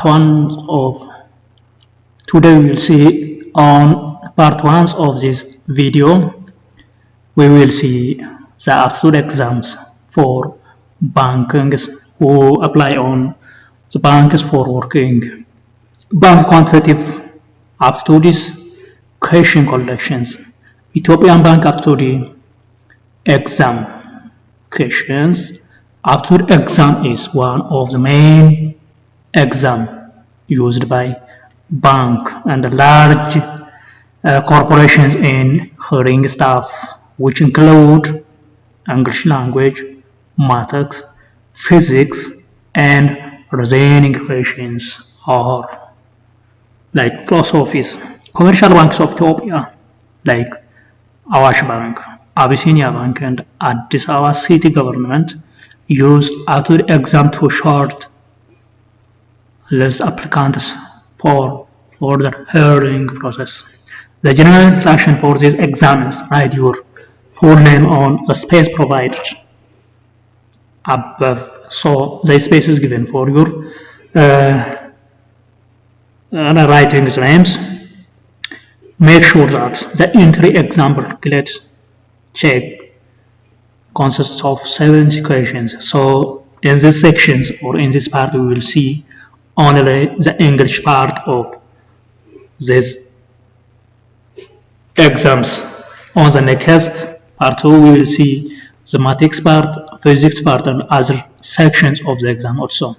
one of today we will see on part 1 of this video. We will see the aptitude exams for banks who apply on the banks for working. Bank quantitative aptitudes, question collections, Ethiopian Bank Aptitude exam questions. Aptitude exam is one of the main exam used by bank and large corporations in hiring staff, which include English language, mathematics, physics, and reasoning questions, or like philosophies. Commercial banks of Ethiopia like Awash Bank, Abyssinia Bank, and Addis Ababa city government use aptitude exam to short list applicants for the hiring process. The general instruction for this exam is write your full name on the space provided above. So the space is given for your writing the names. Make sure that the entry example booklet check consists of 70 questions. So in these sections or in this part we will see only the English part of these exams. On the next part 2 we will see the mathematics part, physics part, and other sections of the exam also.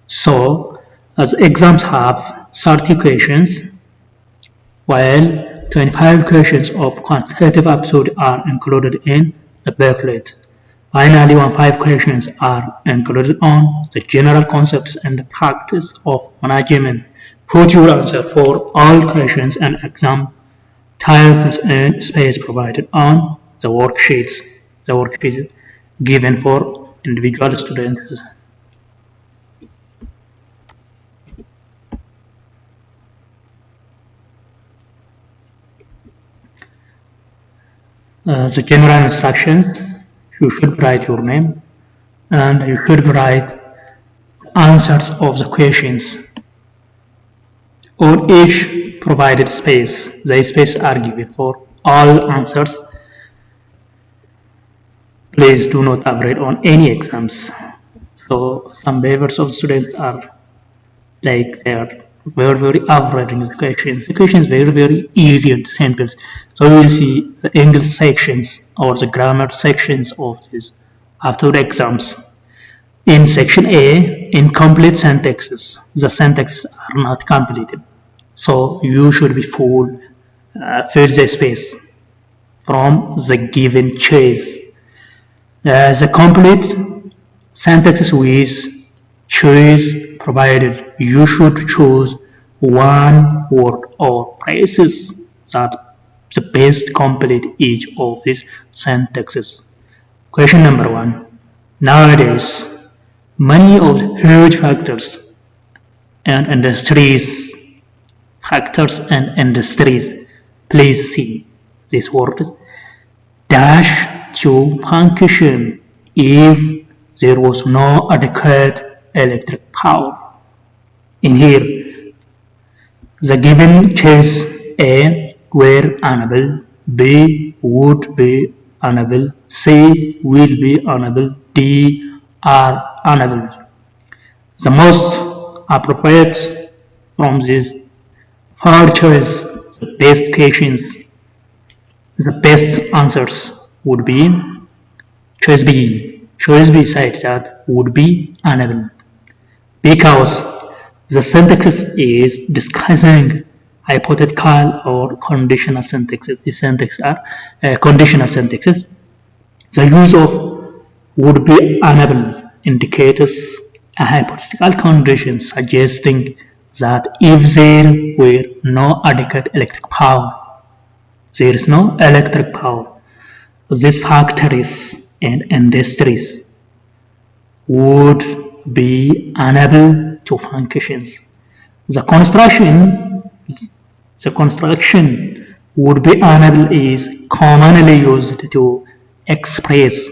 So as exams have 30 questions, while 25 questions of quantitative aptitude are included in the booklet. Finally, 5 questions are included on the general concepts and the practice of management. Put your answer for all questions and exam types and space provided on the worksheets. The worksheets given for individual students. The general instructions, you should write your name and you should write answers of the questions on each provided space. The spaces are given for all answers. Please do not avoid on any exams. So some papers of students are like they are very average the questions. The questions very easy and simple. So we will see the English sections or the grammar sections of these aptitude exams. In section A, incomplete sentences. The sentences are not completed. So you should be fill the space from the given choice. The complete sentences with choice provided, you should choose one word or phrases that the best complete each of these sentences. Question number 1. Nowadays, many of the huge factors and industries, please see these words, dash to function if there was no adequate electric power. In here, the given choice A were unable, B would be unable, C will be unable, D are unable. The most appropriate from this third choice, the best questions, the best answers would be choice B. Choice B said that would be unable, because the syntax is discussing hypothetical or conditional sentences. These sentences are conditional sentences. The use of would be unable indicates a hypothetical condition suggesting that if there were no adequate electric power, there is no electric power, these factories and industries would be unable to function. The construction would be unable is commonly used to express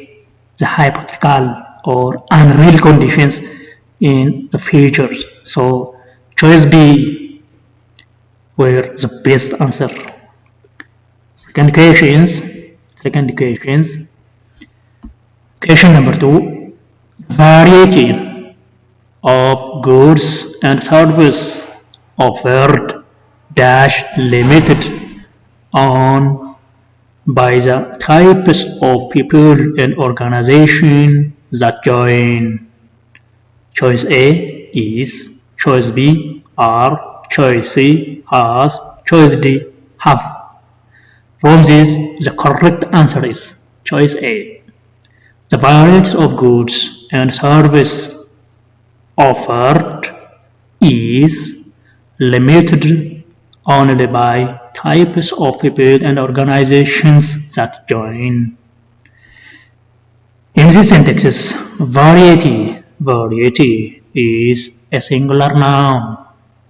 the hypothetical or unreal conditions in the future. So Choice B were the best answer. Second question. Question number 2. Variety of goods and services offered dash limited on by the types of people and organization that join. Choice A is, choice B are, choice C has, choice D have. From this, the correct answer is choice A. The variety of goods and services offered is limited only by types of people and organizations that join. In these sentences, variety is a singular noun.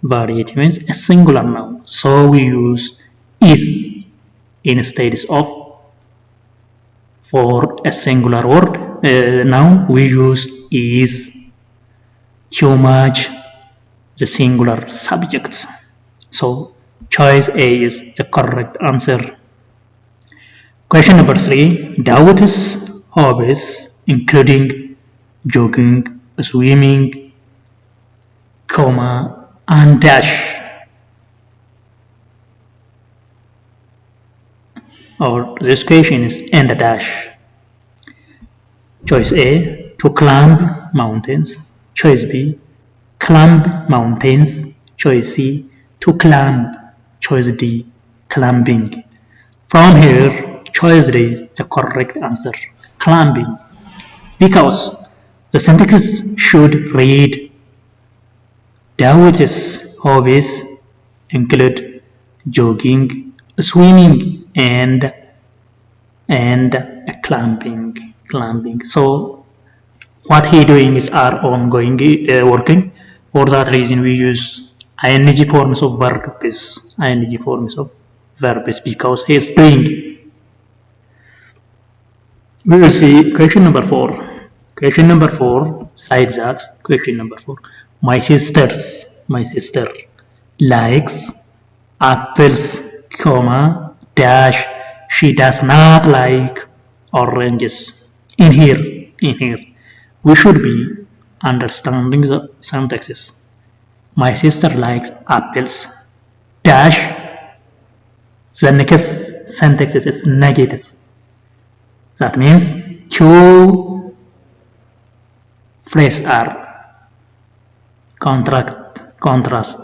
Variety means a singular noun. So we use is instead of. For a singular word, noun, we use is to match the singular subjects. So choice A is the correct answer. Question number 3. Dawood's hobbies including jogging, swimming, and dash. Or this question is and a dash. Choice A, to climb mountains. Choice B, climb mountains. Choice C, to climb. Choice D, climbing. From here, choice D is the correct answer, climbing. Because the sentences should read, Dawood's hobbies include jogging, swimming, and climbing. So what he doing is our ongoing working. For that reason, we use ing forms of verbs. Because he is doing. We will see question number 4. Question number 4, like that. Question number 4. My sister likes apples, dash, she does not like oranges. In here, we should be understanding the syntaxes. My sister likes apples, dash, the next syntax is negative. That means two phrases are contrast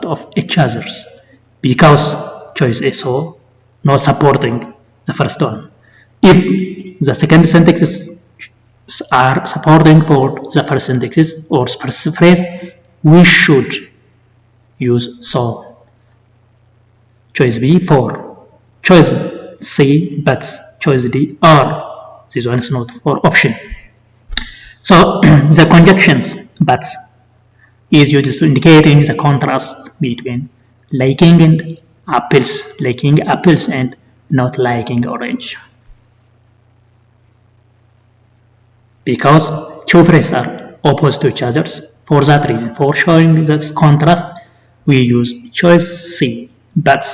of each other's, because choice is so not supporting the first one. If the second sentences are supporting for the first sentences or first phrase, we should use so. Choice B for, choice C but, choice D or. This one is not for option. So the conjunctions but is used to indicating the contrast between liking apples and not liking orange. Because two phrases are opposite to each other, for that reason, for showing that contrast, we use choice C, but.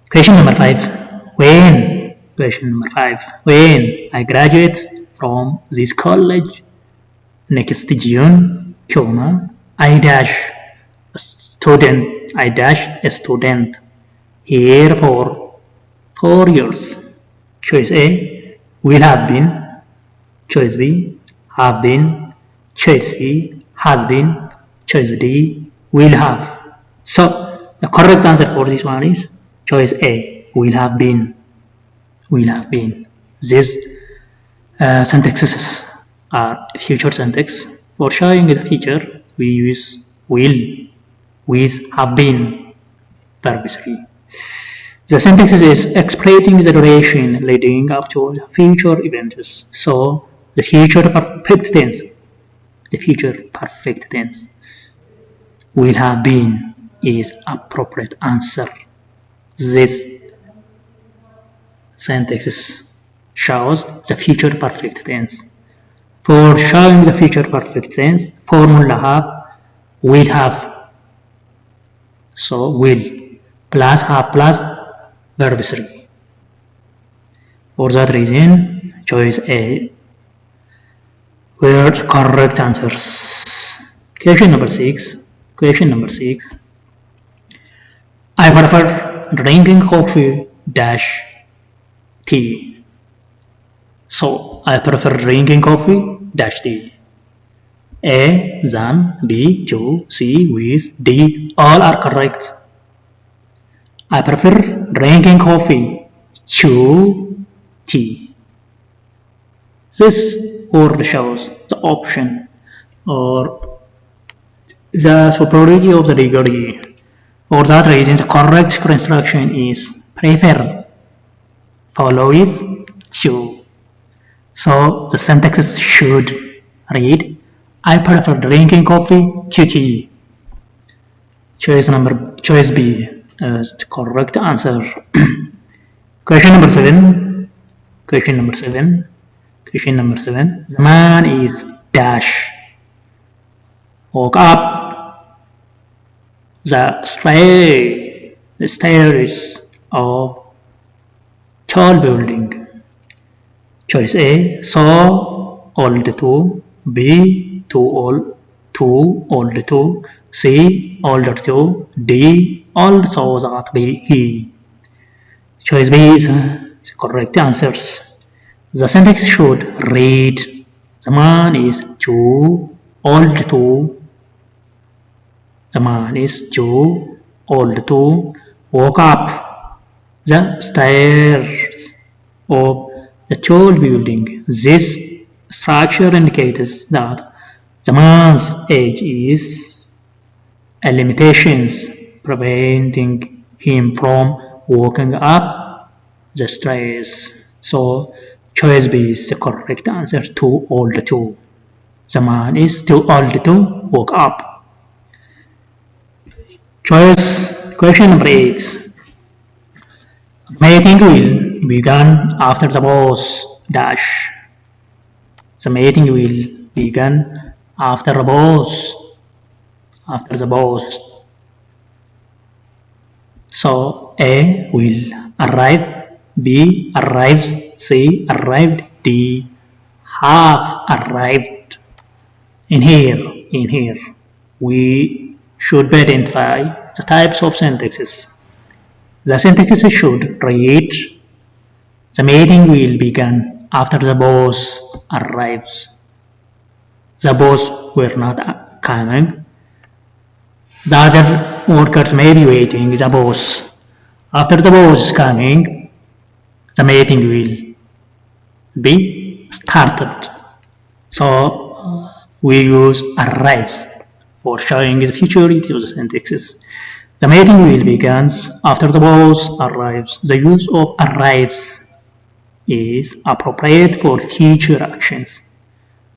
Question number 5. When I graduate from this college next June, I dash a student here for 4 years. Choice A, will have been. Choice B, have been. Choice C, has been. Choice D, will have. So the correct answer for this one is choice A, will have been. These syntaxes are future syntax. For showing the future, we use will with have been, verb 3. The syntax is expressing the duration leading up to the future events. So the future perfect tense will have been is appropriate answer. This syntax shows the future perfect tense. For showing the future perfect tense, formula have will have. So will plus have plus verb 3. For that reason, choice A were correct answers. Question number 6. I prefer drinking coffee dash tea. So I prefer drinking coffee dash tea. A, than, B, to, C, with, D, all are correct. I prefer drinking coffee to tea. This word shows the option or the superiority of the degree. For that reason, the correct construction is prefer follows to. So the syntax should read, I prefer drinking coffee to tea. Choice B is the correct answer. Question number 7. The man is dash. Woke up the stairs of tall building. Choice A, saw old to. B, too old to. C, older to. D, also that he. Choice B is the correct answers. The sentence should read, the man is too old to. The man is too old to walk up the stairs of the tall building. This structure indicates that the man's age is a limitation preventing him from walking up the stairs. So choice B is the correct answer, too old to. The man is too old to walk up. Question number 8. Mating will begin after the boss dash. The mating will begin after the boss. So A will arrive, B arrives, C arrived, D have arrived. In here we should identify the types of sentences. The sentences should read, the meeting will begin after the boss arrives. The boss were not coming. The other workers may be waiting the boss. After the boss is coming, the meeting will be started. So we use arrives for showing the futurity of the sentences. The meeting will begin after the boss arrives. The use of arrives is appropriate for future actions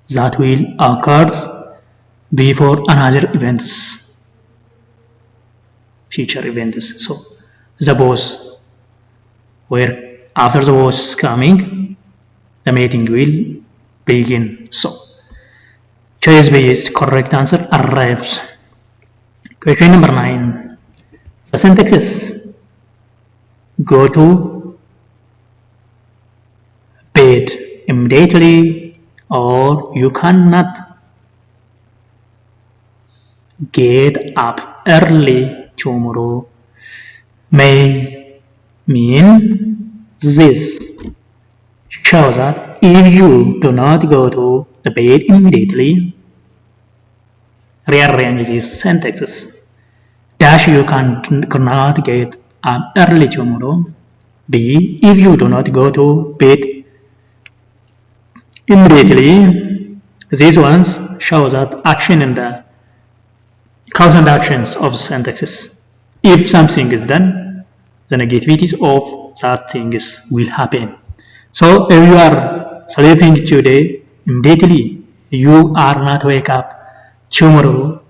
that will occur before another events. Future events. So the boss, where after the boss is coming, the meeting will begin. So choice B is correct answer, arrives. Question number 9. The sentences go to bed immediately or you cannot get up early tomorrow may mean this. Show that if you do not go to the bed immediately, rearrange these sentences. Dash you cannot get up early tomorrow. B, if you do not go to bed immediately. These ones show that action and the cause and actions of sentences. If something is done, the negativities of that things will happen. So if you are sleeping today, immediately you are not wake up tomorrow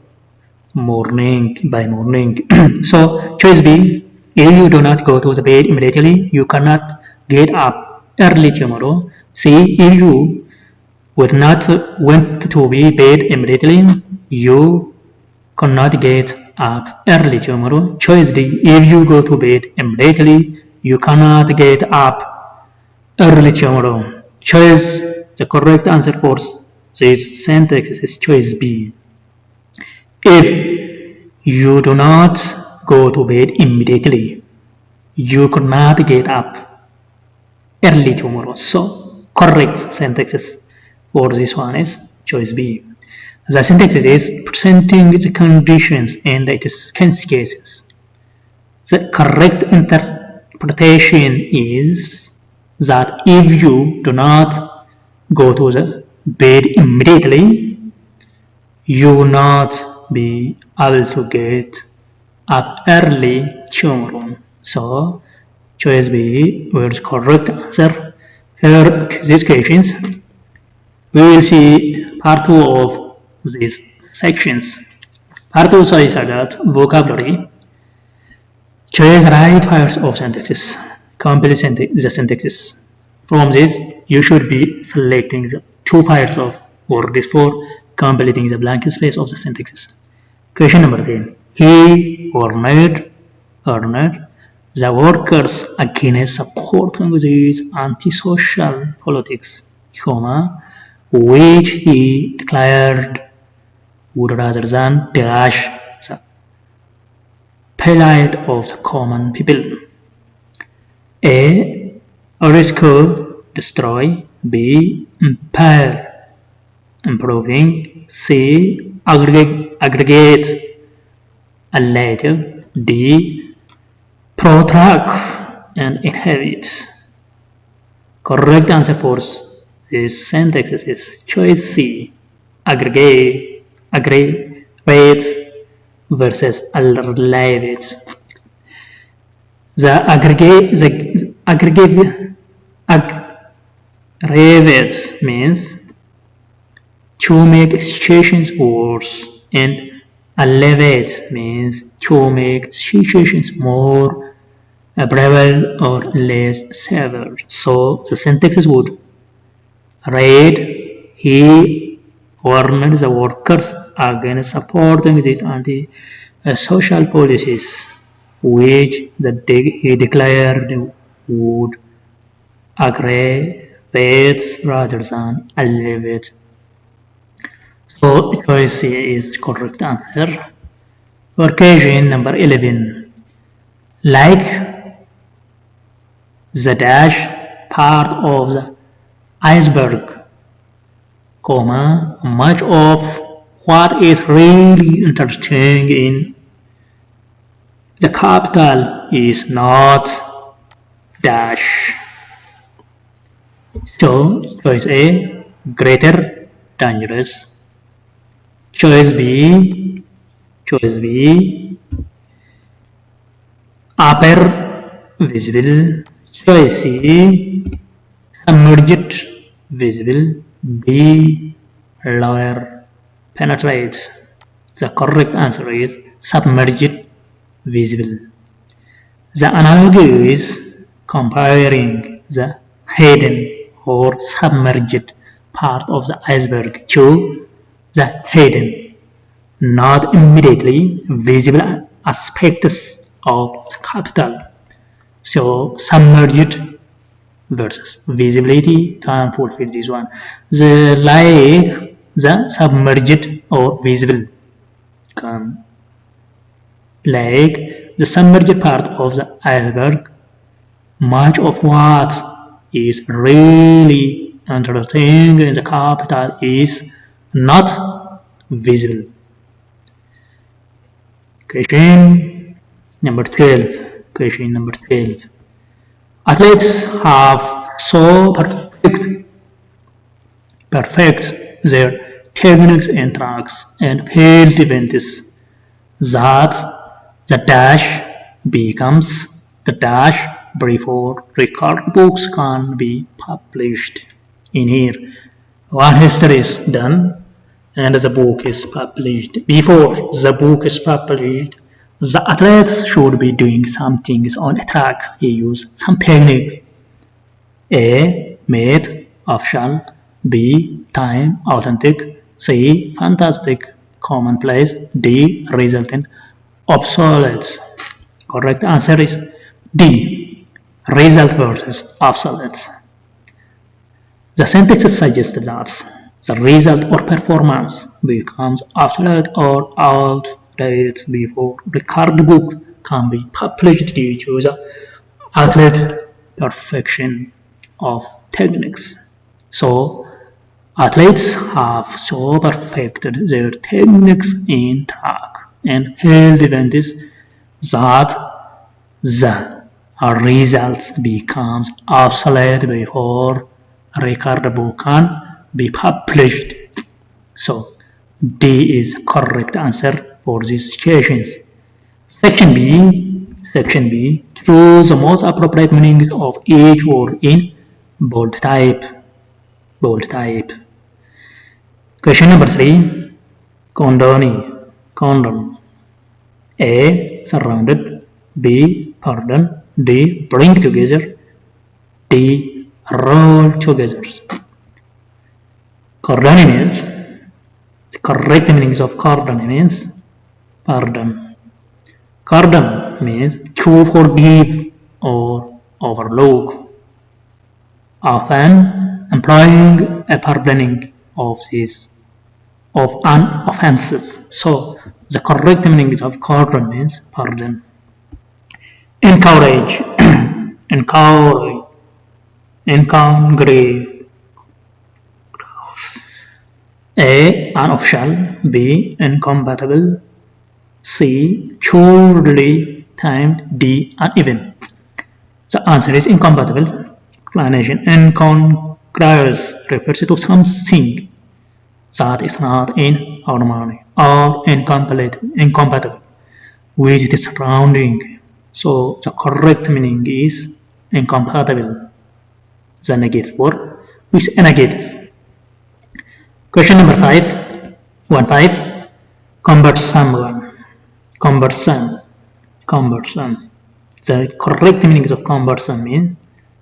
by morning. So choice B, if you do not go to the bed immediately, you cannot get up early tomorrow. C, if you would not want to be bed immediately, you could not get up early tomorrow. Choice D. If you go to bed immediately, you cannot get up early tomorrow. Choice the correct answer for this sentence is choice B. If you do not go to bed immediately, you could not get up early tomorrow. So correct sentence for this one is choice B. The syntax is presenting the conditions and its consequences. The correct interpretation is that if you do not go to the bed immediately, you will not be able to get up early tomorrow. So choice B was correct answer. For these questions, we will see part 2 of these sections. Part 2 is about vocabulary. Choose right pairs of sentences. Complete the sentences. From this, you should be selecting the 2 pairs of words for completing the blank space of the sentences. Question number 10. He warned the workers against supporting these antisocial politics, which he declared would rather than dash the plight of the common people. A. Rescue, destroy. B. Impair, improving. C. Aggregate, allative. D. Protract and inhabit. Correct answer for this sentence is choice C. Aggregate versus alleviate. The aggravate means to make situations worse, and alleviate means to make situations more bearable or less severe. So the sentences would read, he warned the workers against supporting these anti-social policies, which he declared would aggravate rather than alleviate. So choice C is correct answer. For question number 11, like the dash part of the iceberg, much of what is really interesting in the capital is not dash. So choice A, greater, dangerous. Choice B, upper, visible. Choice C, submerged, visible. B, lower, penetrate. The correct answer is submerged, visible. The analogy is comparing the hidden or submerged part of the iceberg to the hidden, not immediately visible aspects of the capital. So submerged versus visibility can fulfill this one. The submerged or visible can like the submerged part of the iceberg, much of what is really interesting in the capital is not visible. Question number 12. Athletes have so perfect their techniques and tracks and field events that the dash becomes the dash before record books can be published. In here, one history is done and the book is published. Before the book is published, the athletes should be doing some things on a track. He used some techniques. A. Made, official. B. Time, authentic. C. Fantastic, commonplace. D. Result in obsolete. Correct answer is D. Result versus obsolete. The sentence suggests that the result or performance becomes obsolete or outdated before record book can be published due to the athlete perfection of techniques. So athletes have so perfected their techniques in track and field events that the result becomes obsolete before record book can be published. So D is correct answer for these situations. Section B. Choose the most appropriate meaning of each word in bold type. Question number 3. Condone. A. Surrounded. B. Pardon. D. Bring together. D. Roll together. Condone means, the correct meanings of condone means pardon. Pardon means to forgive or overlook, often implying a pardoning of an offensive. So the correct meaning of pardon means pardon. Encourage. Encourage. A. Unofficial. B. Incompatible. C. Poorly timed. D. Uneven. The answer is incompatible. Explanation. Incongruous refers to something that is not in harmony or incompatible with the surrounding. So the correct meaning is incompatible. The negative word with a negative. Question number 5. 1-5. Cumbersome. The correct meanings of cumbersome means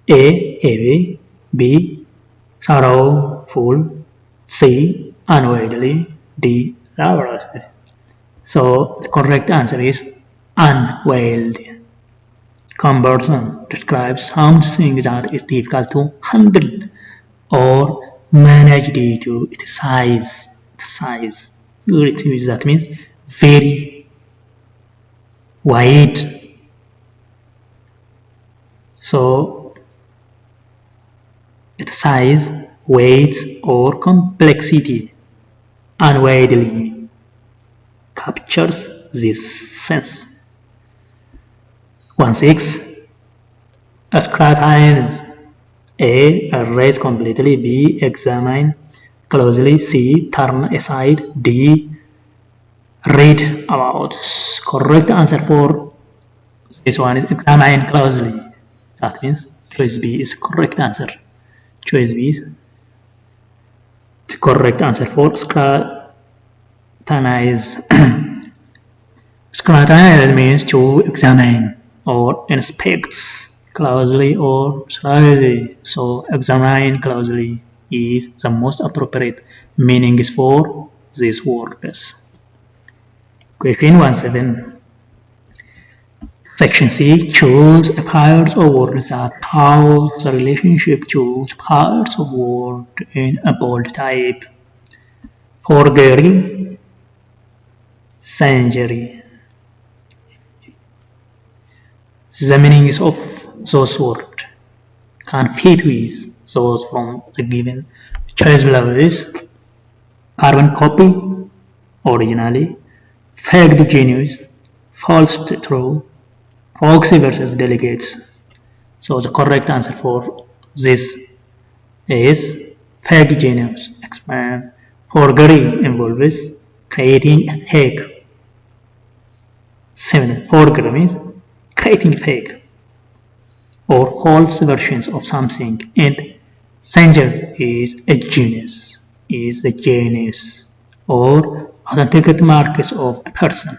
A. Heavy. B. sorrowful. C. Unwieldy. D. laborious. So the correct answer is unwieldy. Cumbersome describes something that is difficult to handle or manage due to its size. That means very wide. So its size, weight, or complexity unwieldy captures this sense. 1-6. Scrutinize. A. Erase completely. B. Examine closely. C. Turn aside. D. Read about. Correct answer for this one is examine closely. That means choice B is correct answer. Choice B is the correct answer for scrutinize. Scrutinize means to examine or inspect closely or slightly. So examine closely is the most appropriate meaning for these words. Question 1-7. Section C. Choose a part of word that holds the relationship. Choose parts of word in a bold type. Forgery, century. The meanings of those words can fit with those from the given choice below is carbon copy, originally, faked genius, false true, proxy versus delegates. So the correct answer for this is fake genius. Expand. Forgery involves creating a fake. 7. Forgery means creating fake or false versions of something, and Sanger is a genius. Or authentic marks of a person.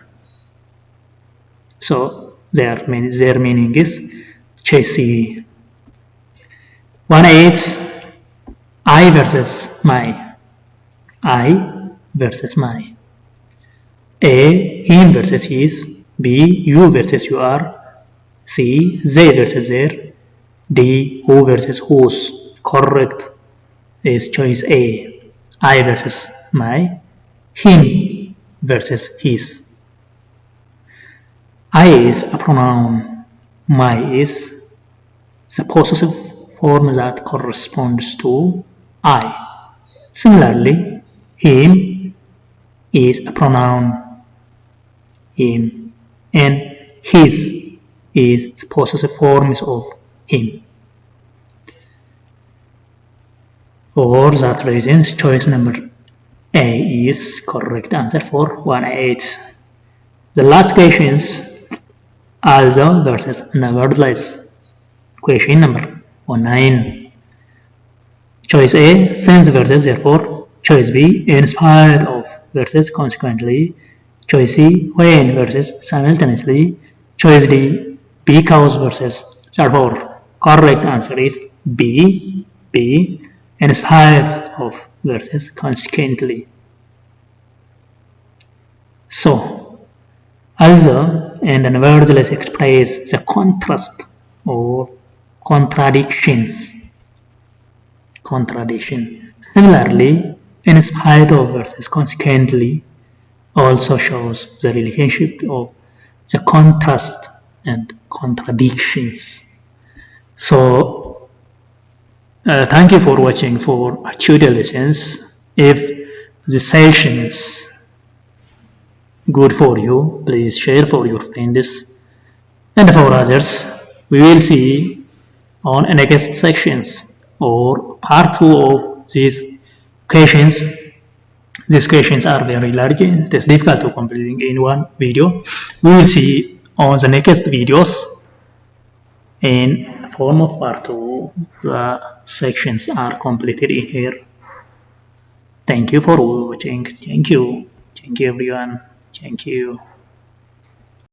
So their meaning is chassis. 1-8. I versus my. A. Him versus his. B. You versus you are. C. They versus their. D. Who versus whose. Correct is choice A. I versus my. Him versus his. I is a pronoun. My is the possessive form that corresponds to I. Similarly, him is a pronoun. Him and his is the possessive forms of him. For that reason, choice number A is correct answer for 1A8. The last questions also versus nevertheless. Question number 19. Choice A, since versus therefore. Choice B, in spite of versus consequently. Choice C, when versus simultaneously. Choice D, because versus therefore. Correct answer is B, in spite of versus consequently. So, also and nevertheless express the contrast or contradictions. Similarly, in spite of versus consequently also shows the relationship of the contrast and contradictions. So, thank you for watching for tutorial lessons. If the session is good for you, please share for your friends and for others. We will see on next sections or part 2 of these questions. These questions are very large. It is difficult to complete in one video. We will see on the next videos in form of part 2. The sections are completed in here. Thank you for watching. Thank you everyone. Thank you.